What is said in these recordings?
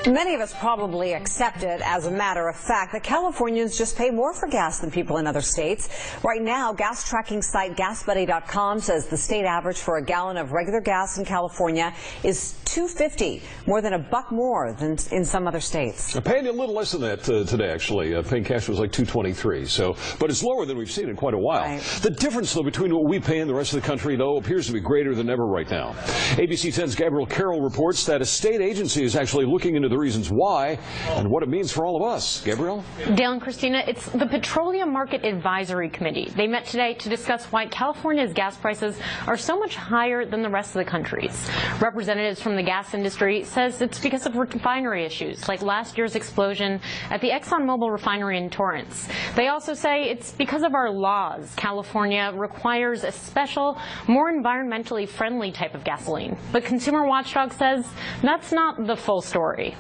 Many of us probably accept it as a matter of fact that Californians just pay more for gas than people in other states. Right now, gas tracking site GasBuddy.com says the state average for a gallon of regular gas in California is $2.50, more than $1 more than in some other states. I paid a little less than that today, actually. Paying cash was like $2.23, but it's lower than we've seen in quite a while. Right. The difference, though, between what we pay and the rest of the country, though, appears to be greater than ever right now. ABC 10's Gabrielle Carroll reports that a state agency is actually looking into the reasons why and what it means for all of us. Gabrielle? Dale and Christina, it's the Petroleum Market Advisory Committee. They met today to discuss why California's gas prices are so much higher than the rest of the country's. Representatives from the gas industry says it's because of refinery issues, like last year's explosion at the ExxonMobil refinery in Torrance. They also say it's because of our laws. California requires a special, more environmentally friendly type of gasoline. But Consumer Watchdog says that's not the full story.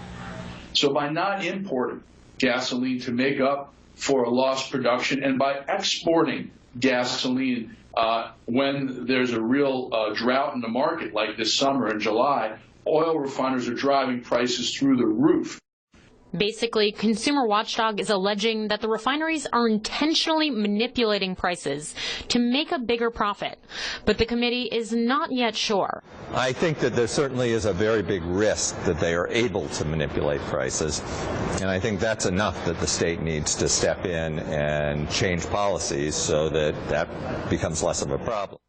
So by not importing gasoline to make up for a lost production and by exporting gasoline when there's a real drought in the market like this summer in July, oil refiners are driving prices through the roof. Basically, Consumer Watchdog is alleging that the refineries are intentionally manipulating prices to make a bigger profit. But the committee is not yet sure. I think that there certainly is a very big risk that they are able to manipulate prices. And I think that's enough that the state needs to step in and change policies so that that becomes less of a problem.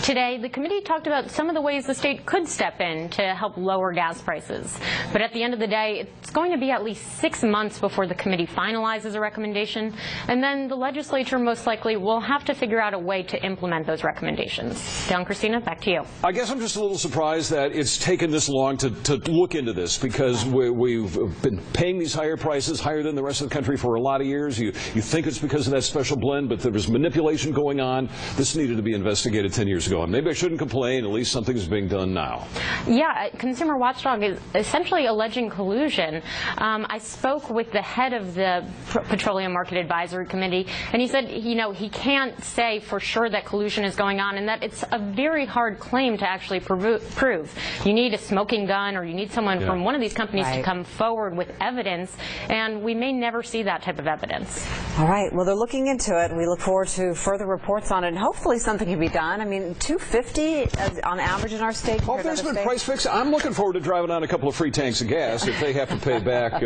Today, the committee talked about some of the ways the state could step in to help lower gas prices. But at the end of the day, it's going to be at least 6 months before the committee finalizes a recommendation, and then the legislature most likely will have to figure out a way to implement those recommendations. Dale and Christina, back to you. I guess I'm just a little surprised that it's taken this long to look into this, because we've been paying these higher prices, higher than the rest of the country, for a lot of years. You think it's because of that special blend, but there was manipulation going on. This needed to be investigated 10 years ago. And maybe I shouldn't complain. At least something's being done now. Yeah, Consumer Watchdog is essentially alleging collusion. I spoke with the head of the Petroleum Market Advisory Committee, and he said, he can't say for sure that collusion is going on, and that it's a very hard claim to actually prove. You need a smoking gun, or you need someone from one of these companies to come forward with evidence, and we may never see that type of evidence. All right. Well, they're looking into it. We look forward to further reports on it, and hopefully something can be done. I mean, $2.50 on average in our state. Well, if there's been price fix, I'm looking forward to driving on a couple of free tanks of gas if they have to pay back,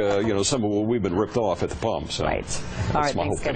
some of what we've been ripped off at the pump. So right. All right. Thanks,